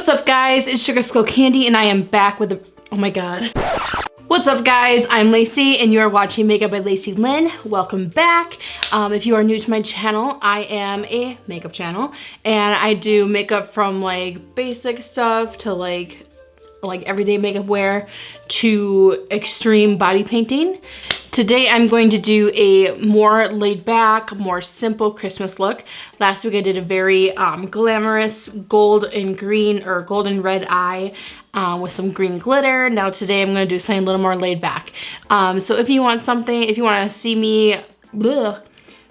What's up guys, it's Sugar Skull Candy and I am back with a, oh my god. What's up guys, I'm Lacey and you are watching Makeup by Lacey Lynn. Welcome back. If you are new to my channel, I am a makeup channel and I do makeup from like basic stuff to like everyday makeup wear to extreme body painting. Today I'm going to do a more laid back, more simple Christmas look. Last week I did a very glamorous gold and green or gold and red eye with some green glitter. Now today I'm gonna do something a little more laid back. So if you want something, if you wanna see me,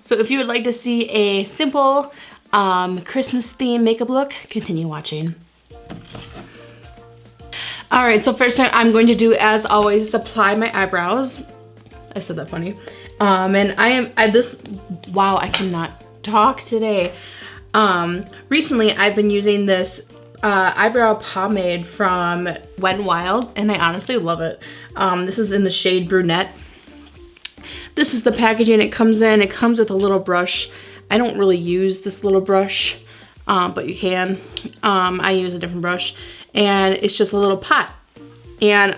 so if you would like to see a simple Christmas themed makeup look, continue watching. All right, so first thing I'm going to do, as always, is apply my eyebrows. I said that funny. Wow, I cannot talk today. Recently, I've been using this eyebrow pomade from Wet n Wild, and I honestly love it. This is in the shade Brunette. This is the packaging it comes in. It comes with a little brush. I don't really use this little brush, but you can. I use a different brush. And it's just a little pot, and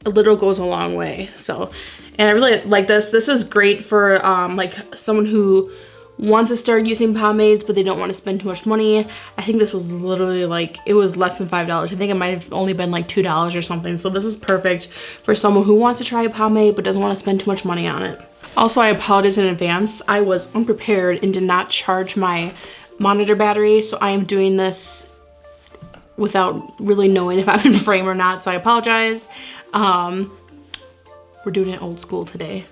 a little goes a long way. So, and I really like this. This is great for like someone who wants to start using pomades, but they don't want to spend too much money. I think this was literally like, it was less than $5. I think it might have only been like $2 or something. So this is perfect for someone who wants to try a pomade, but doesn't want to spend too much money on it. Also, I apologize in advance. I was unprepared and did not charge my monitor battery. So I am doing this without really knowing if I'm in frame or not, so I apologize. We're doing it old school today.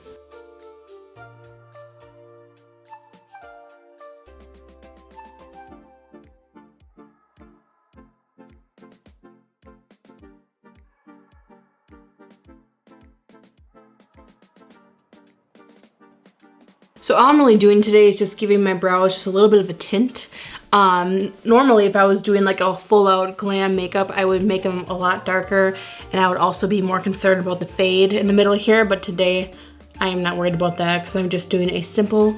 So all I'm really doing today is just giving my brows just a little bit of a tint. Normally if I was doing like a full out glam makeup, I would make them a lot darker, and I would also be more concerned about the fade in the middle here, but today I am not worried about that because I'm just doing a simple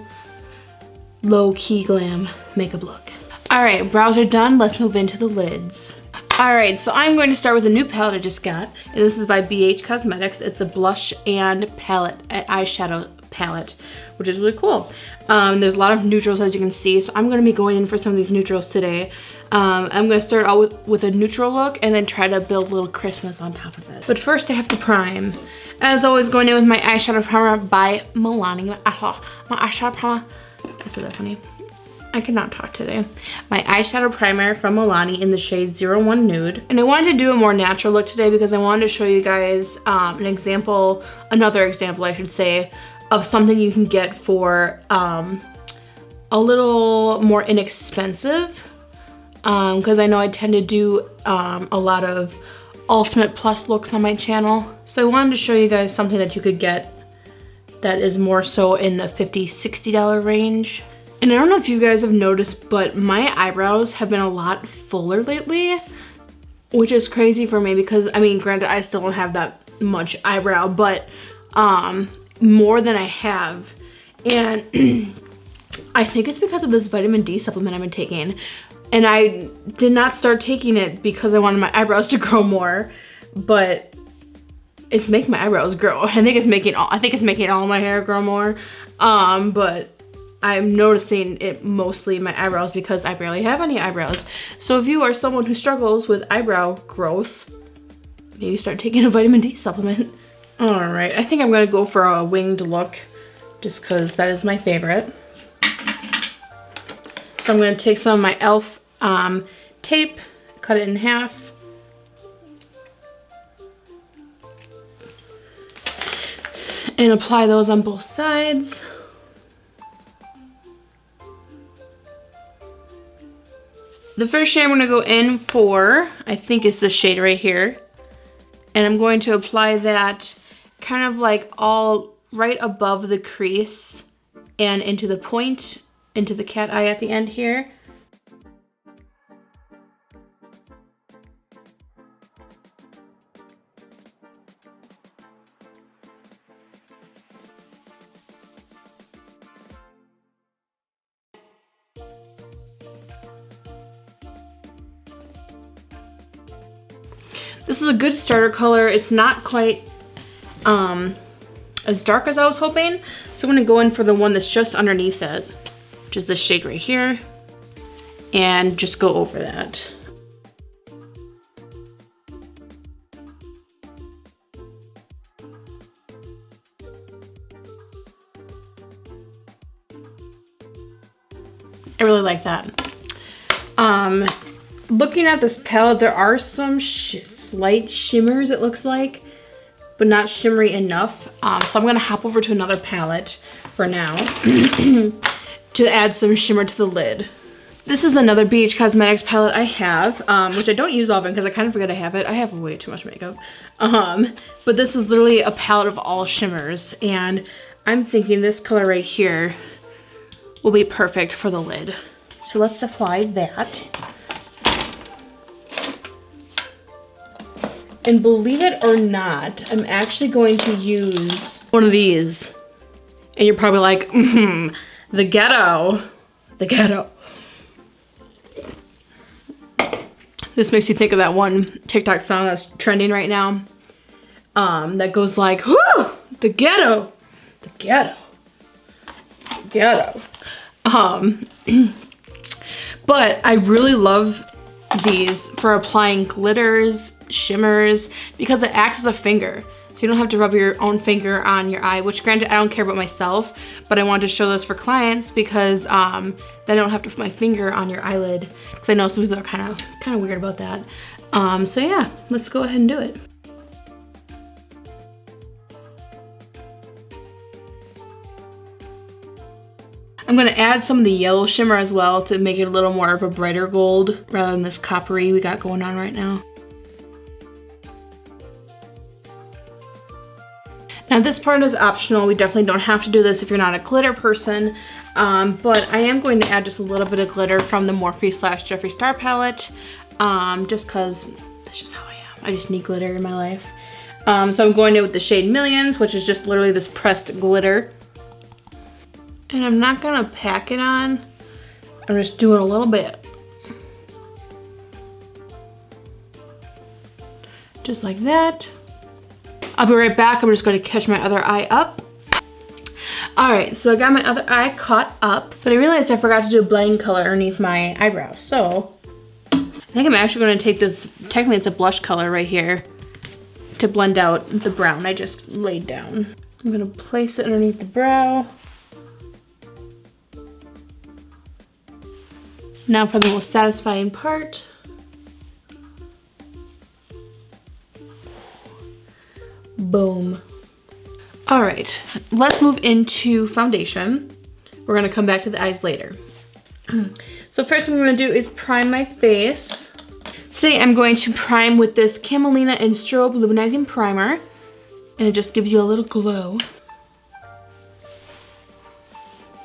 low-key glam makeup look. All right, brows are done. Let's move into the lids. All right, so I'm going to start with a new palette I just got, and this is by BH Cosmetics. It's a blush and eyeshadow palette, which is really cool. There's a lot of neutrals, as you can see, so I'm going to be going in for some of these neutrals today. I'm going to start out with a neutral look and then try to build a little Christmas on top of it. But first I have to prime. As always, going in with my eyeshadow primer by Milani. My eyeshadow primer. I said that funny. I cannot talk today. My eyeshadow primer from Milani in the shade 01 Nude. And I wanted to do a more natural look today because I wanted to show you guys another example I should say, of something you can get for a little more inexpensive, because I know I tend to do a lot of Ultimate Plus looks on my channel. So I wanted to show you guys something that you could get that is more so in the $50, $60 range. And I don't know if you guys have noticed, but my eyebrows have been a lot fuller lately, which is crazy for me because, I mean, granted, I still don't have that much eyebrow, but more than I have. And I think it's because of this vitamin D supplement I've been taking. And I did not start taking it because I wanted my eyebrows to grow more, but it's making my eyebrows grow. I think it's making all my hair grow more. But I'm noticing it mostly in my eyebrows because I barely have any eyebrows. So if you are someone who struggles with eyebrow growth, maybe start taking a vitamin D supplement. All right, I think I'm gonna go for a winged look just because that is my favorite. So I'm gonna take some of my e.l.f. tape, cut it in half. And apply those on both sides. The first shade I'm gonna go in for, I think is this shade right here. And I'm going to apply that kind of like all right above the crease and into the point, into the cat eye at the end here. This is a good starter color. It's not quite as dark as I was hoping. So I'm gonna go in for the one that's just underneath it, which is this shade right here, and just go over that. I really like that. Looking at this palette, there are some slight shimmers, it looks like, but not shimmery enough. So I'm gonna hop over to another palette for now to add some shimmer to the lid. This is another BH Cosmetics palette I have, which I don't use often because I kind of forget I have it. I have way too much makeup. But this is literally a palette of all shimmers, and I'm thinking this color right here will be perfect for the lid. So let's apply that. And believe it or not, I'm actually going to use one of these. And you're probably like, the ghetto. The ghetto. This makes you think of that one TikTok song that's trending right now. That goes like, whoo, the ghetto. The ghetto. The ghetto. But I really love these for applying glitters, shimmers, because it acts as a finger. So you don't have to rub your own finger on your eye, which granted I don't care about myself, but I wanted to show this for clients because then I don't have to put my finger on your eyelid, because I know some people are kind of weird about that. So yeah, let's go ahead and do it. I'm gonna add some of the yellow shimmer as well to make it a little more of a brighter gold rather than this coppery we got going on right now. Now this part is optional. We definitely don't have to do this if you're not a glitter person, but I am going to add just a little bit of glitter from the Morphe / Jeffree Star palette, just cause that's just how I am. I just need glitter in my life. So I'm going in with the shade Millions, which is just literally this pressed glitter. And I'm not gonna pack it on. I'm just doing a little bit. Just like that. I'll be right back. I'm just gonna catch my other eye up. All right, so I got my other eye caught up, but I realized I forgot to do a blending color underneath my eyebrows. So I think I'm actually gonna take this, technically it's a blush color right here, to blend out the brown I just laid down. I'm gonna place it underneath the brow. Now for the most satisfying part. Boom. All right, let's move into foundation. We're gonna come back to the eyes later. So first thing I'm gonna do is prime my face. Today I'm going to prime with this Camelina and Strobe Luminizing Primer, and it just gives you a little glow.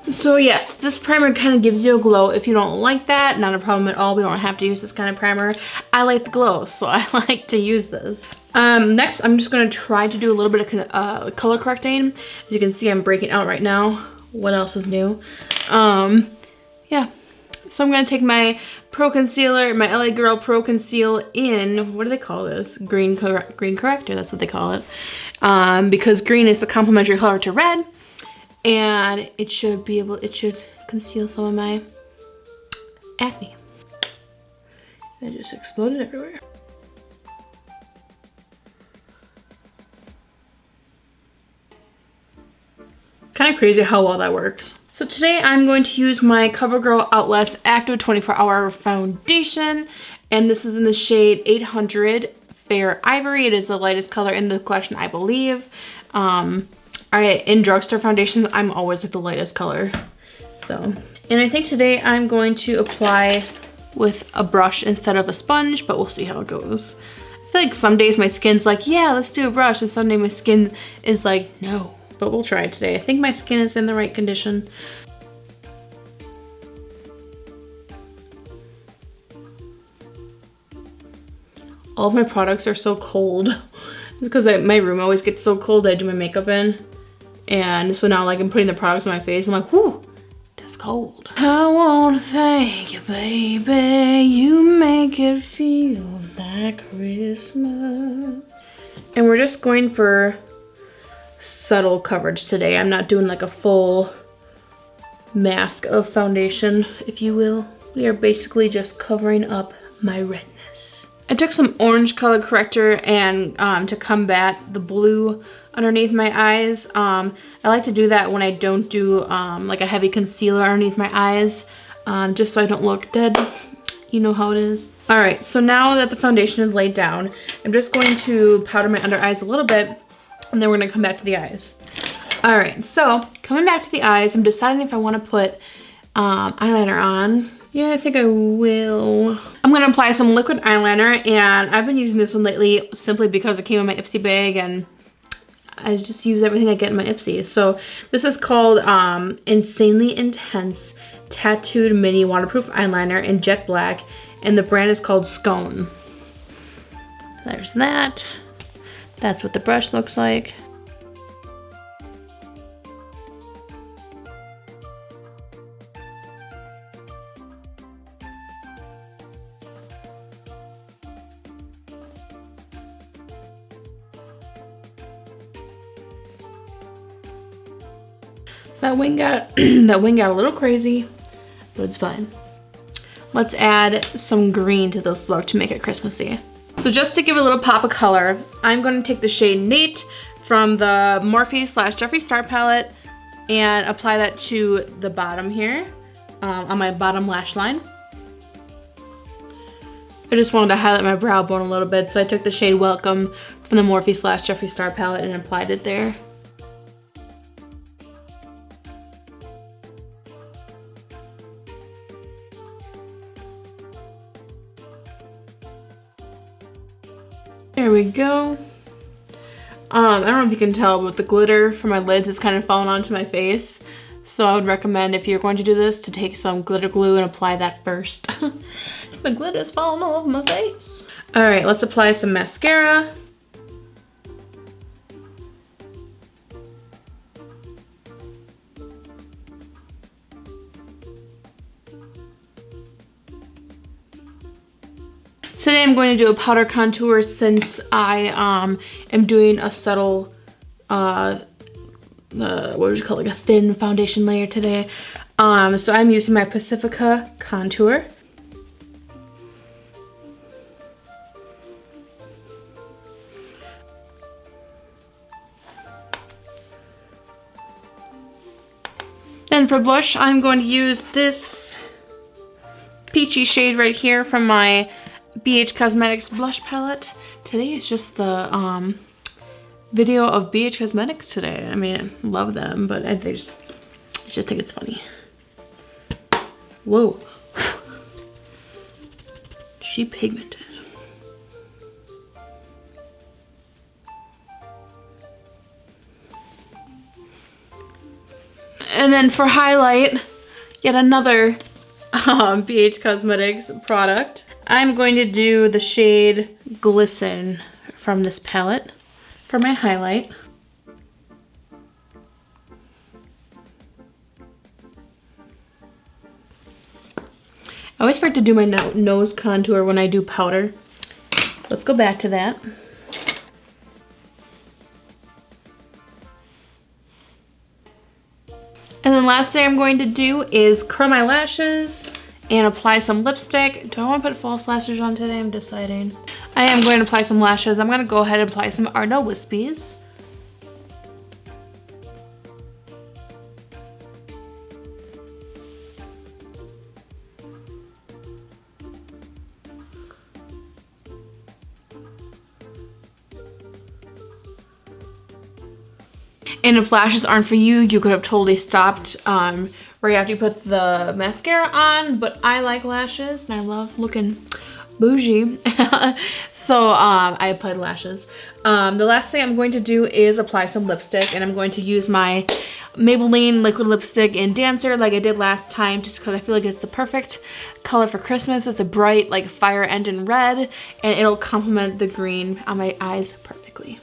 So yes, this primer kind of gives you a glow. If you don't like that, not a problem at all. We don't have to use this kind of primer. I like the glow, so I like to use this. Next, I'm just gonna try to do a little bit of color correcting. As you can see, I'm breaking out right now. What else is new? Yeah. So I'm gonna take my Pro Concealer, my LA Girl Pro Conceal in, what do they call this? Green Corrector, that's what they call it. Because green is the complementary color to red. And it should conceal some of my acne. It just exploded everywhere. Kind of crazy how well that works. So today I'm going to use my CoverGirl Outlast Active 24-Hour Foundation, and this is in the shade 800 Fair Ivory. It is the lightest color in the collection, I believe. In drugstore foundations, I'm always like the lightest color. So, and I think today I'm going to apply with a brush instead of a sponge, but we'll see how it goes. I feel like some days my skin's like, yeah, let's do a brush, and some days my skin is like, no. But we'll try it today. I think my skin is in the right condition. All of my products are so cold because my room always gets so cold that I do my makeup in. And so now like I'm putting the products on my face, I'm like, whoo, that's cold. I wanna thank you, baby. You make it feel my Christmas. And we're just going for subtle coverage today. I'm not doing like a full mask of foundation, if you will. We are basically just covering up my redness. I took some orange color corrector and to combat the blue underneath my eyes. I like to do that when I don't do like a heavy concealer underneath my eyes, just so I don't look dead. You know how it is. All right, so now that the foundation is laid down, I'm just going to powder my under eyes a little bit, and then we're gonna come back to the eyes. All right, so coming back to the eyes, I'm deciding if I wanna put eyeliner on. Yeah, I think I will. I'm gonna apply some liquid eyeliner, and I've been using this one lately simply because it came in my Ipsy bag, and I just use everything I get in my Ipsy. So this is called Insanely Intense Tattooed Mini Waterproof Eyeliner in Jet Black, and the brand is called Scone. There's that. That's what the brush looks like. That wing got a little crazy, but it's fine. Let's add some green to this look to make it Christmassy. So just to give it a little pop of color, I'm going to take the shade Nate from the Morphe / Jeffree Star palette and apply that to the bottom here, on my bottom lash line. I just wanted to highlight my brow bone a little bit, so I took the shade Welcome from the Morphe / Jeffree Star palette and applied it there. There we go. I don't know if you can tell, but the glitter from my lids is kind of falling onto my face. So I would recommend, if you're going to do this, to take some glitter glue and apply that first. My glitter's falling all over my face. All right, let's apply some mascara. Today I'm going to do a powder contour since I am doing a subtle, what would you call it, like a thin foundation layer today. So I'm using my Pacifica contour. Then for blush, I'm going to use this peachy shade right here from my BH Cosmetics blush palette. Today is just the video of BH Cosmetics today. I mean, I love them, but I just think it's funny. Whoa. She pigmented. And then for highlight, yet another BH Cosmetics product. I'm going to do the shade Glisten from this palette for my highlight. I always forget to do my nose contour when I do powder. Let's go back to that. And then last thing I'm going to do is curl my lashes and apply some lipstick. Do I want to put false lashes on today? I'm deciding. I am going to apply some lashes. I'm going to go ahead and apply some Ardell Wispies. And if lashes aren't for you, you could have totally stopped right after you put the mascara on, but I like lashes and I love looking bougie. So I applied lashes. The last thing I'm going to do is apply some lipstick, and I'm going to use my Maybelline liquid lipstick in Dancer like I did last time, just because I feel like it's the perfect color for Christmas. It's a bright like fire engine red, and it'll complement the green on my eyes perfectly.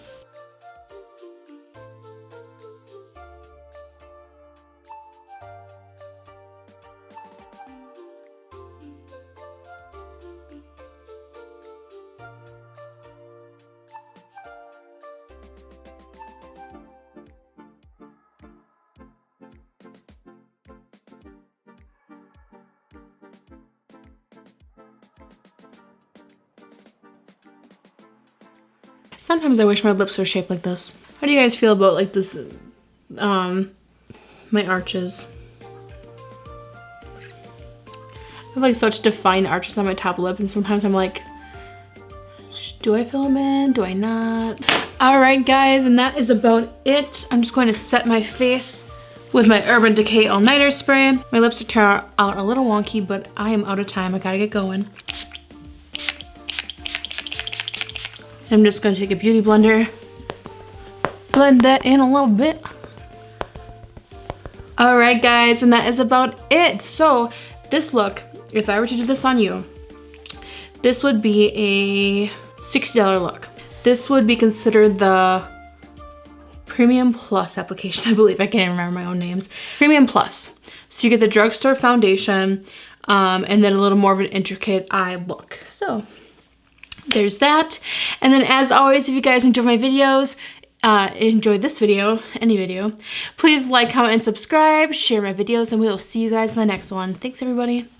Sometimes I wish my lips were shaped like this. How do you guys feel about like this, my arches? I have like such defined arches on my top lip, and sometimes I'm like, do I fill them in? Do I not? All right, guys, and that is about it. I'm just going to set my face with my Urban Decay All-Nighter Spray. My lips are turned out a little wonky, but I am out of time. I gotta get going. I'm just gonna take a beauty blender, blend that in a little bit. All right, guys, and that is about it. So this look, if I were to do this on you, this would be a $60 look. This would be considered the Premium Plus application, I believe. I can't even remember my own names. Premium Plus. So you get the drugstore foundation and then a little more of an intricate eye look. So there's that. And then as always, if you guys enjoy my videos, enjoyed this video, any video, please like, comment, and subscribe, share my videos, and we will see you guys in the next one. Thanks, everybody.